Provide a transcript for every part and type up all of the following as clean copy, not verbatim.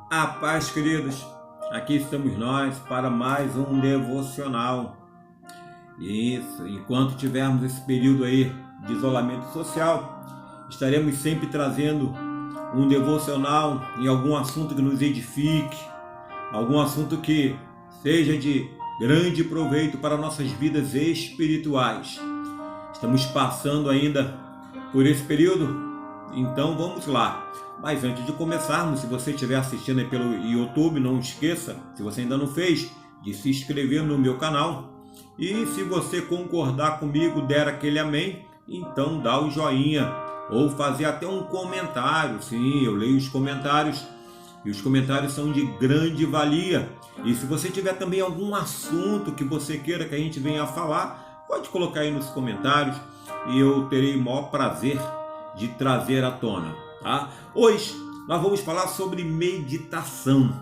A paz, queridos. Aqui estamos nós para mais um devocional. Isso, enquanto tivermos esse período aí de isolamento social, estaremos sempre trazendo um devocional em algum assunto que nos edifique, algum assunto que seja de grande proveito para nossas vidas espirituais. Estamos passando ainda por esse período, então vamos lá. Mas antes de começarmos, se você estiver assistindo aí pelo YouTube, não esqueça, se você ainda não fez, de se inscrever no meu canal. E se você concordar comigo, der aquele amém, então dá o joinha ou fazer até um comentário. Sim, eu leio os comentários e os comentários são de grande valia. E se você tiver também algum assunto que você queira que a gente venha a falar, pode colocar aí nos comentários e eu terei o maior prazer de trazer à tona. Tá? Hoje nós vamos falar sobre meditação.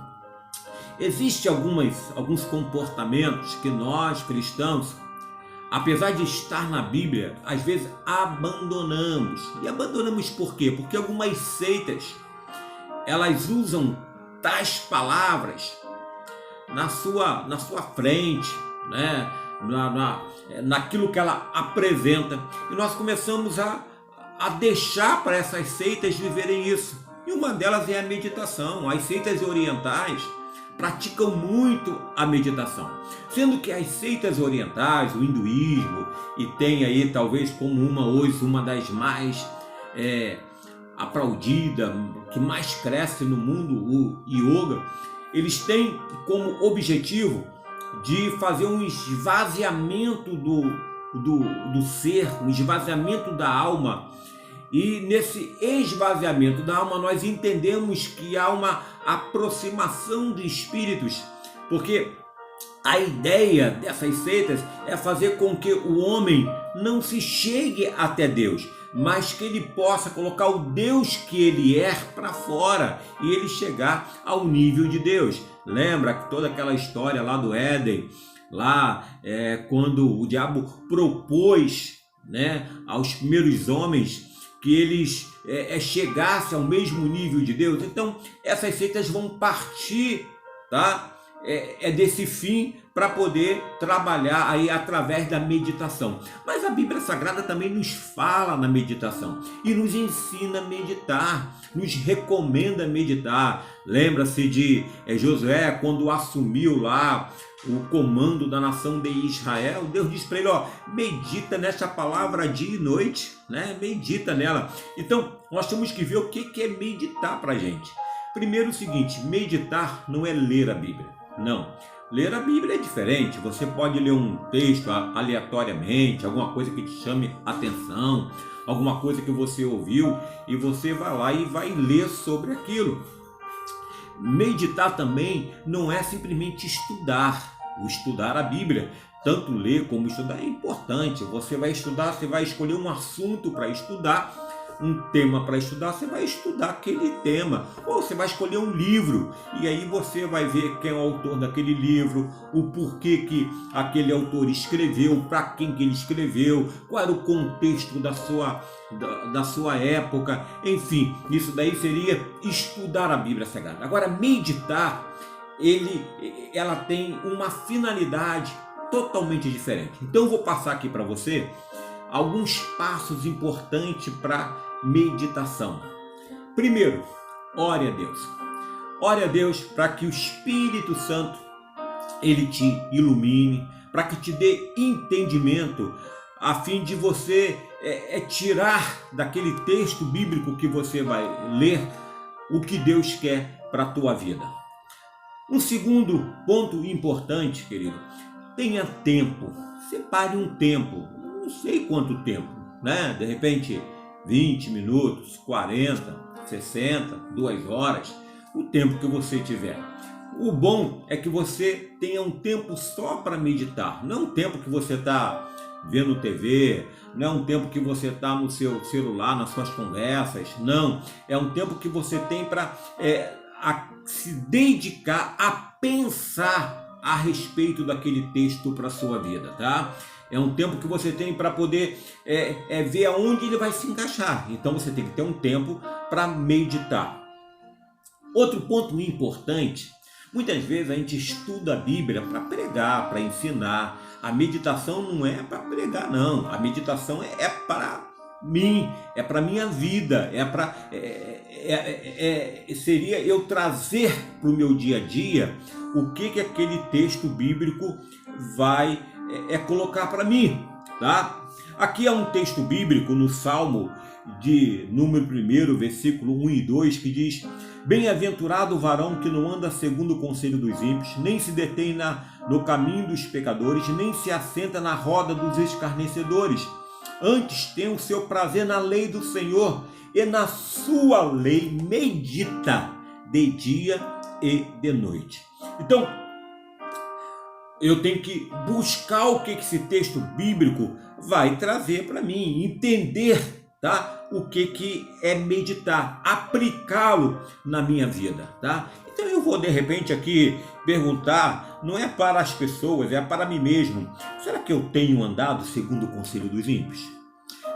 Existem alguns comportamentos que nós cristãos, apesar de estar na Bíblia, às vezes abandonamos. E abandonamos por quê? Porque algumas seitas, elas usam tais palavras na sua frente, né? Naquilo que ela apresenta. E nós começamos a deixar para essas seitas viverem isso. E uma delas é a meditação. As seitas orientais praticam muito a meditação, sendo que as seitas orientais, o hinduísmo, e tem aí talvez como uma das mais aplaudida, que mais cresce no mundo, o yoga, eles têm como objetivo de fazer um esvaziamento do ser, um esvaziamento da alma. E nesse esvaziamento da alma nós entendemos que há uma aproximação de espíritos, porque a ideia dessas seitas é fazer com que o homem não se chegue até Deus, mas que ele possa colocar o Deus que ele é para fora e ele chegar ao nível de Deus. Lembra toda aquela história lá do Éden, quando o diabo propôs, né, aos primeiros homens que eles chegassem ao mesmo nível de Deus? Então essas seitas vão partir, tá? Desse fim para poder trabalhar aí através da meditação. Mas a Bíblia Sagrada também nos fala na meditação e nos ensina a meditar, nos recomenda meditar. Lembra-se de Josué, quando assumiu lá o comando da nação de Israel, Deus disse para ele, medita nessa palavra dia e noite, né? Medita nela. Então nós temos que ver o que é meditar para a gente. Primeiro, o seguinte: meditar não é ler a Bíblia, não. Ler a Bíblia é diferente. Você pode ler um texto aleatoriamente, alguma coisa que te chame atenção, alguma coisa que você ouviu, e você vai lá e vai ler sobre aquilo. Meditar também não é simplesmente estudar. O estudar a Bíblia, tanto ler como estudar, é importante. Você vai estudar, você vai escolher um assunto para estudar, um tema para estudar, você vai estudar aquele tema, ou você vai escolher um livro e aí você vai ver quem é o autor daquele livro, o porquê que aquele autor escreveu, para quem que ele escreveu, qual era o contexto da sua época. Enfim, isso daí seria estudar a Bíblia Sagrada. Agora, meditar, ela tem uma finalidade totalmente diferente. Então eu vou passar aqui para você alguns passos importantes para meditação. Primeiro, ore a Deus. Ore a Deus para que o Espírito Santo ele te ilumine, para que te dê entendimento, a fim de você tirar daquele texto bíblico que você vai ler o que Deus quer para a tua vida. Um segundo ponto importante, querido: tenha tempo. Separe um tempo, não sei quanto tempo, né? De repente 20 minutos, 40, 60, 2 horas, o tempo que você tiver. O bom é que você tenha um tempo só para meditar, não um tempo que você está vendo TV, não é um tempo que você está no seu celular, nas suas conversas, não. É um tempo que você tem para se dedicar a pensar a respeito daquele texto para a sua vida, tá? É um tempo que você tem para poder ver aonde ele vai se encaixar. Então você tem que ter um tempo para meditar. Outro ponto importante, muitas vezes a gente estuda a Bíblia para pregar, para ensinar. A meditação não é para pregar, não. A meditação é para mim, é para minha vida, seria eu trazer para o meu dia a dia o que aquele texto bíblico vai colocar para mim, tá? Aqui há um texto bíblico no Salmo de número 1, versículo 1 e 2, que diz: bem-aventurado o varão que não anda segundo o conselho dos ímpios, nem se detém no caminho dos pecadores, nem se assenta na roda dos escarnecedores. Antes tem o seu prazer na lei do Senhor, e na sua lei medita de dia e de noite. Então, eu tenho que buscar o que esse texto bíblico vai trazer para mim, entender, tá? O que é meditar, aplicá-lo na minha vida, tá? Então eu vou de repente aqui perguntar, não é para as pessoas, é para mim mesmo. Será que eu tenho andado segundo o conselho dos ímpios?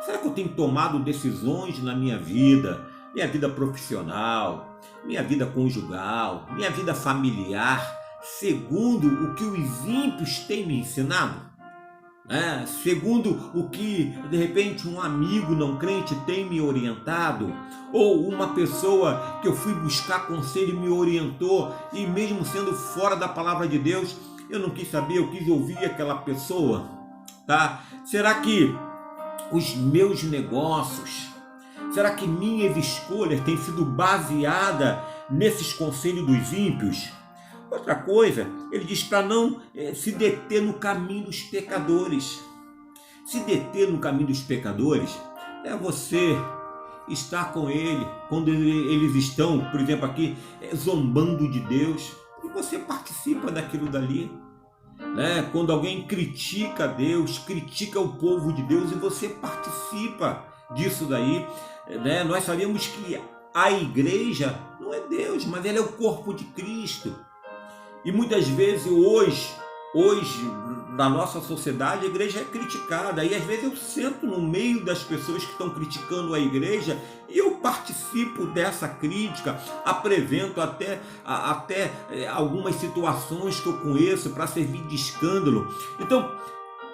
Será que eu tenho tomado decisões na minha vida profissional, minha vida conjugal, minha vida familiar, segundo o que os ímpios têm me ensinado? Segundo o que de repente um amigo não crente tem me orientado, ou uma pessoa que eu fui buscar conselho e me orientou, e mesmo sendo fora da palavra de Deus, eu não quis saber, eu quis ouvir aquela pessoa, tá? Será que os meus negócios, será que minhas escolhas têm sido baseadas nesses conselhos dos ímpios? Outra coisa, ele diz para não se deter no caminho dos pecadores. Se deter no caminho dos pecadores é você estar com ele quando eles estão, por exemplo, aqui zombando de Deus, e você participa daquilo dali. Quando alguém critica Deus, critica o povo de Deus, e você participa disso daí. Nós sabemos que a igreja não é Deus, mas ela é o corpo de Cristo. E muitas vezes hoje na nossa sociedade a igreja é criticada, e às vezes eu sento no meio das pessoas que estão criticando a igreja e eu participo dessa crítica, apresento até algumas situações que eu conheço para servir de escândalo. Então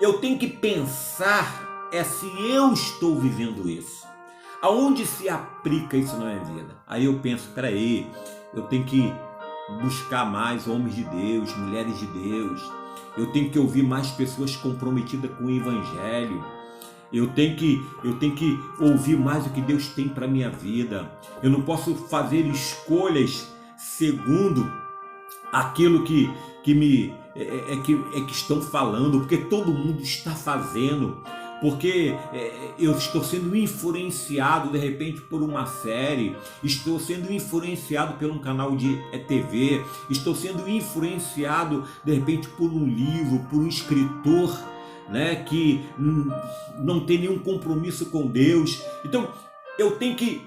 eu tenho que pensar se eu estou vivendo isso, aonde se aplica isso na minha vida. Aí eu penso, peraí, eu tenho que buscar mais homens de Deus, mulheres de Deus. Eu tenho que ouvir mais pessoas comprometidas com o Evangelho. Eu tenho que ouvir mais o que Deus tem para a minha vida. Eu não posso fazer escolhas segundo aquilo que estão falando, porque todo mundo está fazendo. Porque eu estou sendo influenciado de repente por uma série, estou sendo influenciado por um canal de TV, estou sendo influenciado de repente por um livro, por um escritor, que não tem nenhum compromisso com Deus. Então eu tenho que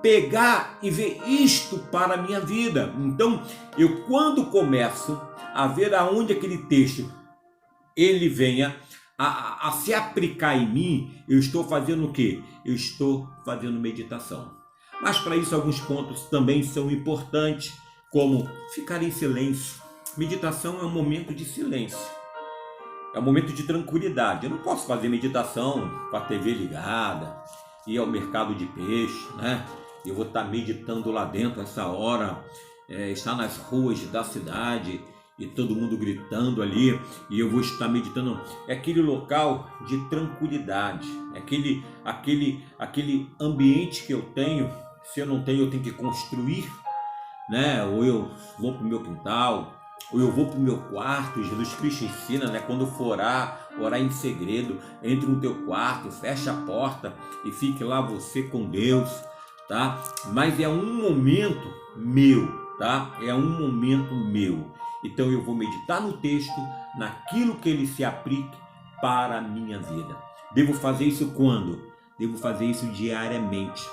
pegar e ver isto para a minha vida. Então eu, quando começo a ver aonde aquele texto ele venha a se aplicar em mim, eu estou fazendo o quê? Eu estou fazendo meditação. Mas para isso alguns pontos também são importantes, como ficar em silêncio. Meditação é um momento de silêncio, é um momento de tranquilidade. Eu não posso fazer meditação com a TV ligada, ir ao mercado de peixe, Eu vou estar meditando lá dentro essa hora, estar nas ruas da cidade e todo mundo gritando ali, e eu vou estar meditando. É aquele local de tranquilidade, é aquele ambiente que eu tenho. Se eu não tenho, eu tenho que construir, Ou eu vou para o meu quintal, ou eu vou para o meu quarto. Jesus Cristo ensina, quando for orar em segredo, entre no teu quarto, fecha a porta e fique lá você com Deus, tá? Mas é um momento meu, tá? É um momento meu. Então eu vou meditar no texto, naquilo que ele se aplique para a minha vida. Devo fazer isso quando? Devo fazer isso diariamente.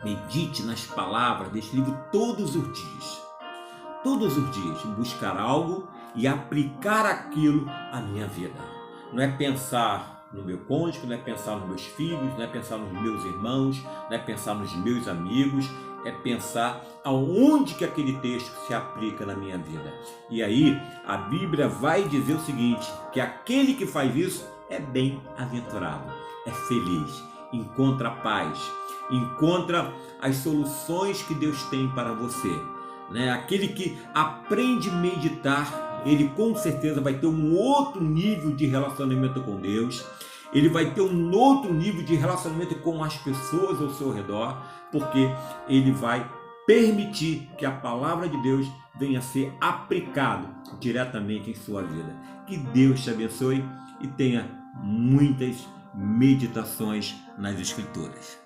Medite nas palavras deste livro todos os dias. Todos os dias, buscar algo e aplicar aquilo à minha vida. Não é pensar no meu cônjuge, não é pensar nos meus filhos, não é pensar nos meus irmãos, não é pensar nos meus amigos, é pensar aonde que aquele texto se aplica na minha vida. E aí a Bíblia vai dizer o seguinte, que aquele que faz isso é bem-aventurado, é feliz, encontra paz, encontra as soluções que Deus tem para você, né? Aquele que aprende a meditar, ele com certeza vai ter um outro nível de relacionamento com Deus, ele vai ter um outro nível de relacionamento com as pessoas ao seu redor, porque ele vai permitir que a palavra de Deus venha a ser aplicado diretamente em sua vida. Que Deus te abençoe e tenha muitas meditações nas Escrituras.